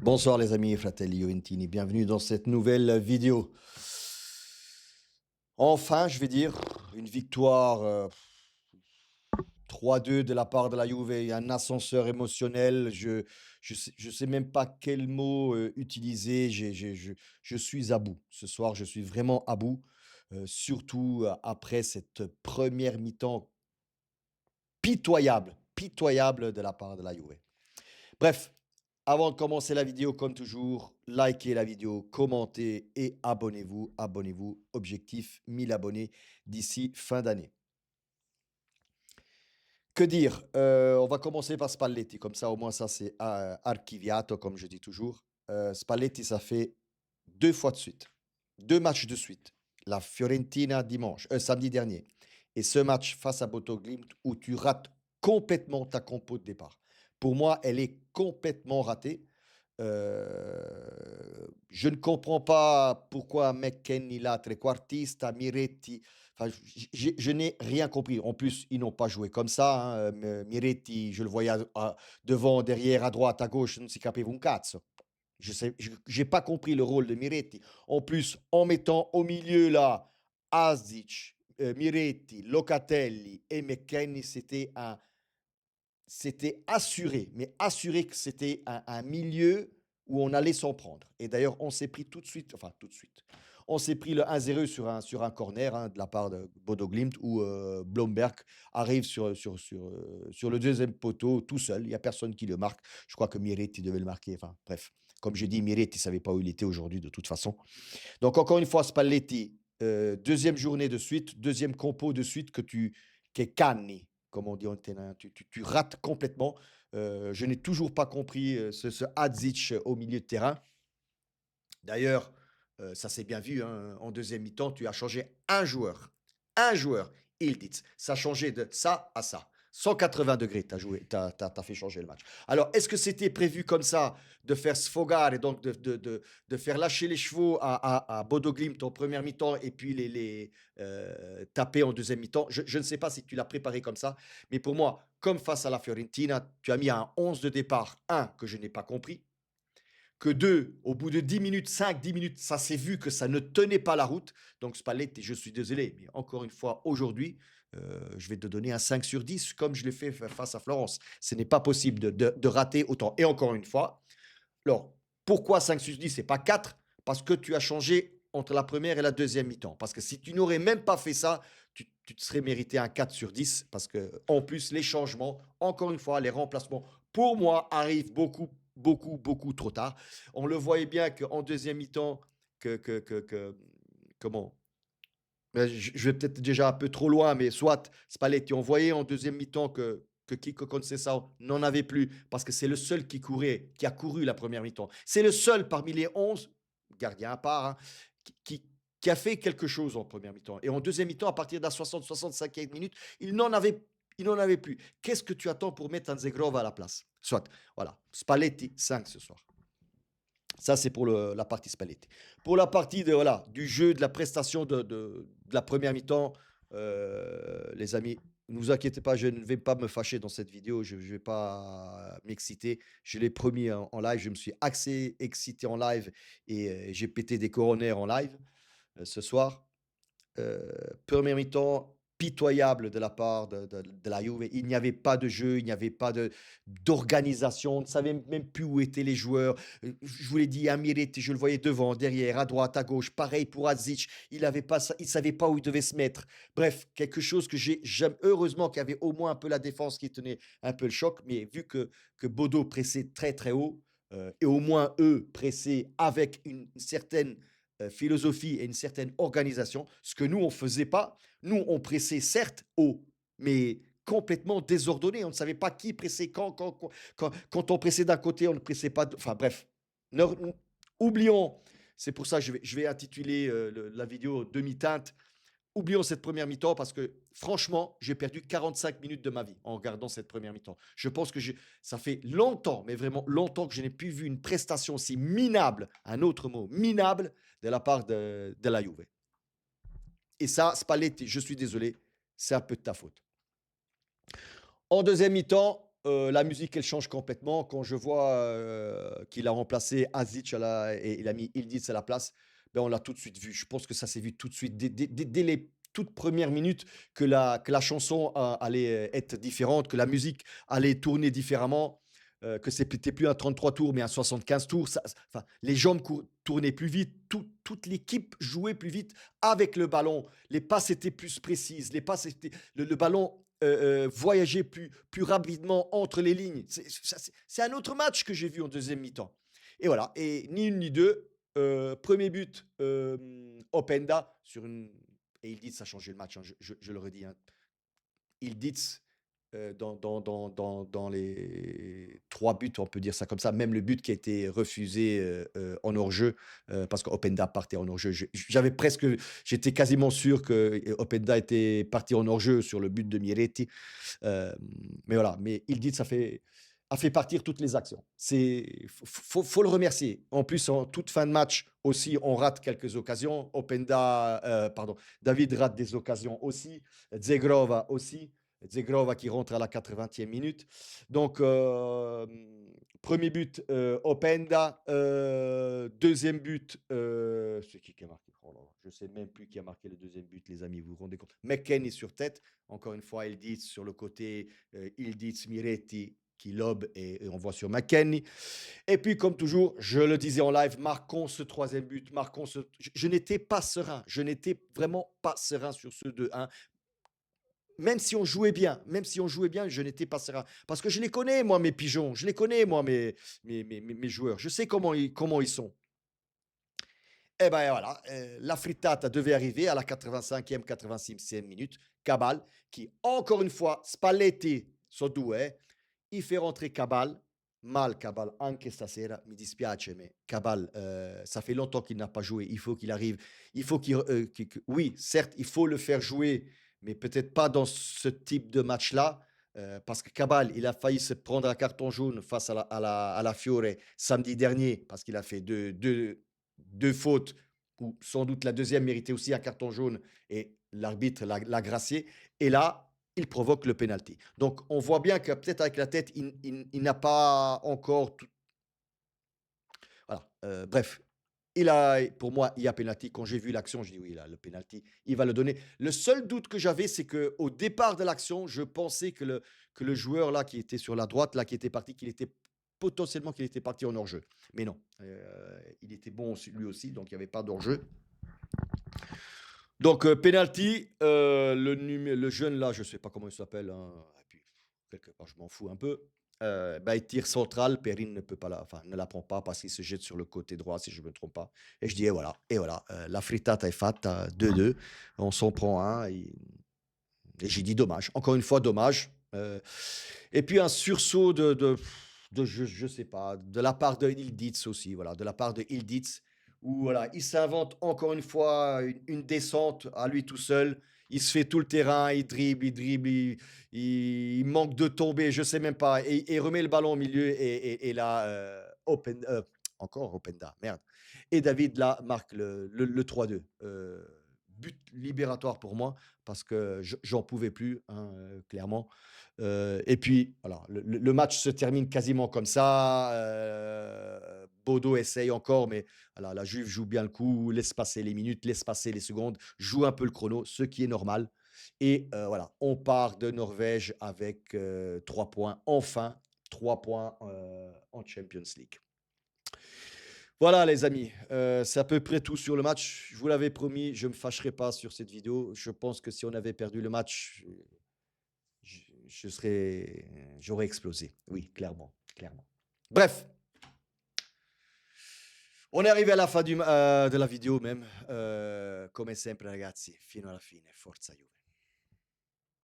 Bonsoir les amis et fratelli Juventini, bienvenue dans cette nouvelle vidéo. Enfin, je vais dire, une victoire 3-2 de la part de la Juve, et un ascenseur émotionnel. Je sais même pas quel mot utiliser. Je suis à bout. Ce soir, je suis vraiment à bout, surtout après cette première mi-temps pitoyable de la part de la Juve. Bref, avant de commencer la vidéo, comme toujours, likez la vidéo, commentez et abonnez-vous. Abonnez-vous. Objectif 1000 abonnés d'ici fin d'année. Que dire? On va commencer par Spalletti, comme ça au moins ça c'est archiviato, comme je dis toujours. Spalletti, ça fait 2 fois de suite, 2 matchs de suite. La Fiorentina samedi dernier, et ce match face à Bodo Glimt où tu rates complètement ta compo de départ. Pour moi, elle est complètement ratée. Je ne comprends pas pourquoi McKennie là, trequartista, Miretti. Enfin, je n'ai rien compris. En plus, ils n'ont pas joué comme ça, hein. Miretti, je le voyais devant, derrière, à droite, à gauche, non si capiva un cazzo. Je n'ai pas compris le rôle de Miretti. En plus, en mettant au milieu là, Asic, Miretti, Locatelli et McKennie, c'était assuré, mais assuré que c'était un milieu où on allait s'en prendre. Et d'ailleurs, on s'est pris tout de suite, enfin tout de suite, on s'est pris le 1-0 sur un corner, hein, de la part de Bodo Glimt où Blomberg arrive sur le deuxième poteau tout seul. Il n'y a personne qui le marque. Je crois que Miretti devait le marquer. Enfin bref, comme je dis, Miretti ne savait pas où il était aujourd'hui de toute façon. Donc encore une fois, Spalletti, deuxième journée de suite, deuxième compo de suite que canni, comme on dit en italien. Tu rates complètement. Je n'ai toujours pas compris ce Hadzic au milieu de terrain. D'ailleurs, ça s'est bien vu, hein, en deuxième mi-temps, tu as changé un joueur, Ildiz. Ça a changé de ça à ça. 180 degrés, tu as fait changer le match. Alors, est-ce que c'était prévu comme ça de faire sfogar et donc de faire lâcher les chevaux à Bodo Glimt en première mi-temps et puis taper en deuxième mi-temps? Je ne sais pas si tu l'as préparé comme ça, mais pour moi, comme face à la Fiorentina, tu as mis un 11 de départ, un que je n'ai pas compris, que deux, au bout de 10 minutes, 5-10 minutes, ça s'est vu que ça ne tenait pas la route. Donc Spalletti, je suis désolé, mais encore une fois, aujourd'hui, je vais te donner un 5 sur 10 comme je l'ai fait face à Florence. Ce n'est pas possible de rater autant. Et encore une fois, alors, pourquoi 5 sur 10 et pas 4? Parce que tu as changé entre la première et la deuxième mi-temps. Parce que si tu n'aurais même pas fait ça, tu te serais mérité un 4 sur 10. Parce que, en plus, les changements, encore une fois, les remplacements, pour moi, arrivent beaucoup trop tard. On le voyait bien qu'en deuxième mi-temps, comment? Je vais peut-être déjà un peu trop loin, mais soit Spalletti, on voyait en deuxième mi-temps que Kiko Conceição n'en avait plus parce que c'est le seul qui a couru la première mi-temps. C'est le seul parmi les 11, gardien à part, hein, qui, qui- qui a fait quelque chose en première mi-temps. Et en deuxième mi-temps, à partir de la 60-65e minute, il n'en avait plus. Qu'est-ce que tu attends pour mettre un Zegrov à la place? Soit, voilà, Spalletti, 5 ce soir. Ça, c'est pour la partie Spalletti. Pour la partie voilà, du jeu, de la prestation de la première mi-temps, les amis, ne vous inquiétez pas, je ne vais pas me fâcher dans cette vidéo, je ne vais pas m'exciter. Je l'ai promis en live, je me suis excité en live et j'ai pété des coronaires en live ce soir. Première mi-temps pitoyable de la part de la Juve. Il n'y avait pas de jeu, il n'y avait pas d'organisation, on ne savait même plus où étaient les joueurs. Je vous l'ai dit, Amiret, je le voyais devant, derrière, à droite, à gauche. Pareil pour Azic, il ne savait pas où il devait se mettre. Bref, quelque chose que j'aime. Heureusement qu'il y avait au moins un peu la défense qui tenait un peu le choc, mais vu que Bodo pressait très très haut, et au moins eux pressaient avec une certaine philosophie et une certaine organisation, ce que nous, on ne faisait pas. Nous, on pressait certes haut, mais complètement désordonné. On ne savait pas qui pressait quand on pressait d'un côté, on ne pressait pas. Enfin bref, ne, oublions. C'est pour ça que je vais intituler la vidéo Demi-teinte. Oublions cette première mi-temps parce que franchement, j'ai perdu 45 minutes de ma vie en regardant cette première mi-temps. Je pense que ça fait longtemps, mais vraiment longtemps que je n'ai plus vu une prestation aussi minable, un autre mot, minable, de la part de la Juve. Et ça, Spalletti, je suis désolé, c'est un peu de ta faute. En deuxième mi-temps, la musique, elle change complètement. Quand je vois, qu'il a remplacé Azic et il a mis Yıldız à la place, ben, on l'a tout de suite vu. Je pense que ça s'est vu tout de suite dès les toutes premières minutes que la chanson allait, être différente, que la musique allait tourner différemment, que c'était plus un 33 tours, mais un 75 tours. Enfin, les jambes tournaient plus vite, toute l'équipe jouait plus vite avec le ballon. Les passes étaient plus précises, les passes étaient le ballon voyager plus rapidement entre les lignes. C'est un autre match que j'ai vu en deuxième mi-temps. Et voilà, et ni une ni deux. Premier but, Openda sur une. Et il dit ça a changé le match, hein, je le redis. Hein. Il dit dans les trois buts, on peut dire ça comme ça, même le but qui a été refusé en hors-jeu, parce qu'Openda partait en hors-jeu. J'étais quasiment sûr que Openda était parti en hors-jeu sur le but de Miretti. Euh, mais voilà, mais il dit a fait partir toutes les actions. Faut le remercier. En plus, en toute fin de match aussi, on rate quelques occasions. David rate des occasions aussi. Zegrova aussi. Zegrova qui rentre à la 80e minute. Donc, premier but, Openda. Deuxième but, c'est qui a marqué? Oh là là, je ne sais même plus qui a marqué le deuxième but, les amis, vous vous rendez compte? McKennie sur tête. Encore une fois, Ildiz sur le côté, Ildiz, Miretti qui lobe et on voit sur McKennie. Et puis, comme toujours, je le disais en live, marquons ce troisième but, Je n'étais pas serein, je n'étais vraiment pas serein sur ce 2-1. Même si on jouait bien, je n'étais pas serein. Parce que je les connais, moi, mes pigeons. Je les connais, moi, mes joueurs. Je sais comment ils sont. Et ben voilà, la frittata devait arriver à la 85e, 86e minute. Cabal, qui, encore une fois, Spalletti, so due, il fait rentrer Cabal. Mal Cabal, anche stasera, mi dispiace, mais Cabal, ça fait longtemps qu'il n'a pas joué. Il faut qu'il arrive. Il faut oui, certes, il faut le faire jouer, mais peut-être pas dans ce type de match-là. Parce que Cabal, il a failli se prendre un carton jaune face à la Fiore samedi dernier, parce qu'il a fait deux fautes, ou sans doute la deuxième méritait aussi un carton jaune, et l'arbitre l'a gracié. Et là, il provoque le penalty. Donc, on voit bien que peut-être avec la tête, il n'a pas encore tout. Voilà. Bref, pour moi, il y a penalty. Quand j'ai vu l'action, je dis oui, là, le penalty, il va le donner. Le seul doute que j'avais, c'est qu'au départ de l'action, je pensais que le joueur là qui était sur la droite, là qui était parti, qu'il était parti en hors-jeu. Mais non, il était bon lui aussi, donc il n'y avait pas d'hors-jeu. Donc, penalty, le jeune là, je ne sais pas comment il s'appelle, hein, et puis quelque part, je m'en fous un peu. Il tire central, Perrine ne la prend pas parce qu'il se jette sur le côté droit, si je ne me trompe pas. Et je dis, et voilà, la frittata est faite, 2-2, on s'en prend un. Et j'ai dit dommage, encore une fois, dommage. Et puis un sursaut je sais pas, de la part de Ildiz aussi, voilà, de la part de Ildiz, où voilà, il s'invente encore une fois une descente à lui tout seul. Il se fait tout le terrain, il dribble, il manque de tomber, je sais même pas, et remet le ballon au milieu, et là, encore Openda, merde. Et David là marque le 3-2. But libératoire pour moi parce que j'en pouvais plus, hein, clairement. Et puis, voilà, le match se termine quasiment comme ça. Bodo essaye encore, mais voilà, la Juve joue bien le coup, laisse passer les minutes, laisse passer les secondes, joue un peu le chrono, ce qui est normal. Et voilà, on part de Norvège avec 3 points, enfin 3 points en Champions League. Voilà les amis, c'est à peu près tout sur le match. Je vous l'avais promis, je ne me fâcherai pas sur cette vidéo. Je pense que si on avait perdu le match, j'aurais explosé. Oui, clairement, clairement. Bref, on est arrivé à la fin de la vidéo même. Come sempre ragazzi, fino alla fine, forza Juve.